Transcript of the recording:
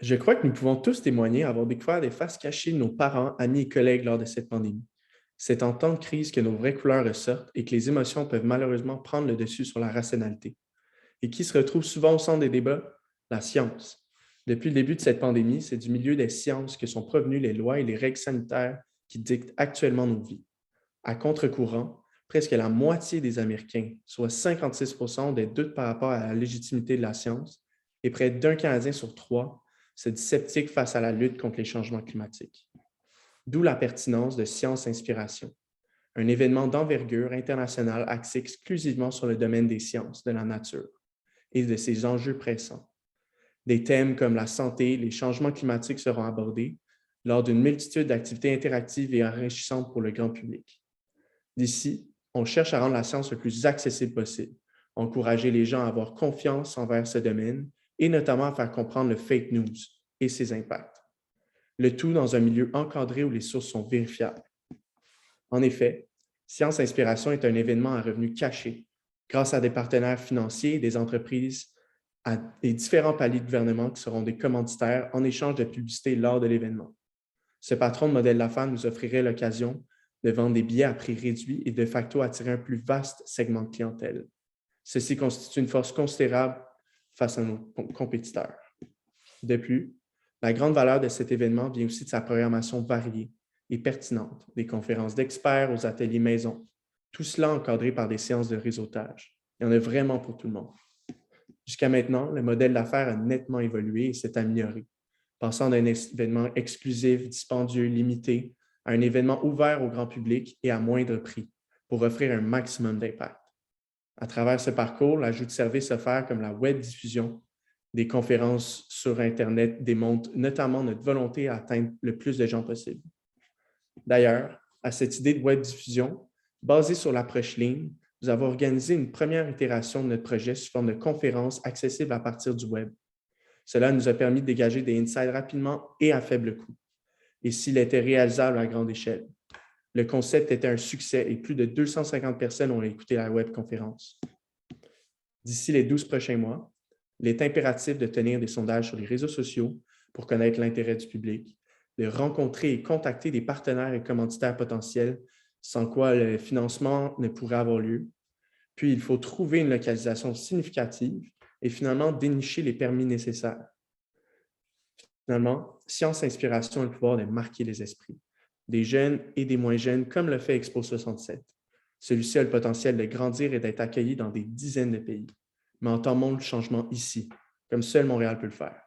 Je crois que nous pouvons tous témoigner avoir découvert des faces cachées de nos parents, amis et collègues lors de cette pandémie. C'est en temps de crise que nos vraies couleurs ressortent et que les émotions peuvent malheureusement prendre le dessus sur la rationalité. Et qui se retrouve souvent au centre des débats? La science. Depuis le début de cette pandémie, c'est du milieu des sciences que sont provenues les lois et les règles sanitaires qui dictent actuellement nos vies. À contre-courant, presque la moitié des Américains, soit 56 ont des doutes par rapport à la légitimité de la science, et près d'un Canadien sur trois se dit sceptique face à la lutte contre les changements climatiques. D'où la pertinence de Science Inspiration, un événement d'envergure internationale axé exclusivement sur le domaine des sciences, de la nature et de ses enjeux pressants. Des thèmes comme la santé, les changements climatiques seront abordés lors d'une multitude d'activités interactives et enrichissantes pour le grand public. D'ici, on cherche à rendre la science le plus accessible possible, encourager les gens à avoir confiance envers ce domaine et notamment à faire comprendre le fake news et ses impacts. Le tout dans un milieu encadré où les sources sont vérifiables. En effet, Science Inspiration est un événement à revenus cachés grâce à des partenaires financiers et des entreprises à des différents paliers de gouvernement qui seront des commanditaires en échange de publicité lors de l'événement. Ce patron de modèle d'affaires nous offrirait l'occasion de vendre des billets à prix réduit et de facto attirer un plus vaste segment de clientèle. Ceci constitue une force considérable face à nos compétiteurs. De plus, la grande valeur de cet événement vient aussi de sa programmation variée et pertinente, des conférences d'experts aux ateliers maison, tout cela encadré par des séances de réseautage. Il y en a vraiment pour tout le monde. Jusqu'à maintenant, le modèle d'affaires a nettement évolué et s'est amélioré, passant d'un événement exclusif, dispendieux, limité, à un événement ouvert au grand public et à moindre prix, pour offrir un maximum d'impact. À travers ce parcours, l'ajout de services offerts comme la web diffusion, des conférences sur Internet démontrent notamment notre volonté à atteindre le plus de gens possible. D'ailleurs, à cette idée de web diffusion, basée sur l'approche ligne, nous avons organisé une première itération de notre projet sous forme de conférences accessibles à partir du web. Cela nous a permis de dégager des insights rapidement et à faible coût, et s'il était réalisable à grande échelle. Le concept était un succès et plus de 250 personnes ont écouté la webconférence. D'ici les 12 prochains mois, il est impératif de tenir des sondages sur les réseaux sociaux pour connaître l'intérêt du public, de rencontrer et contacter des partenaires et commanditaires potentiels, sans quoi le financement ne pourrait avoir lieu. Puis, il faut trouver une localisation significative et finalement dénicher les permis nécessaires. Finalement, Science Inspiration a le pouvoir de marquer les esprits, des jeunes et des moins jeunes, comme le fait Expo 67. Celui-ci a le potentiel de grandir et d'être accueilli dans des dizaines de pays. Mais entendons le changement ici, comme seul Montréal peut le faire.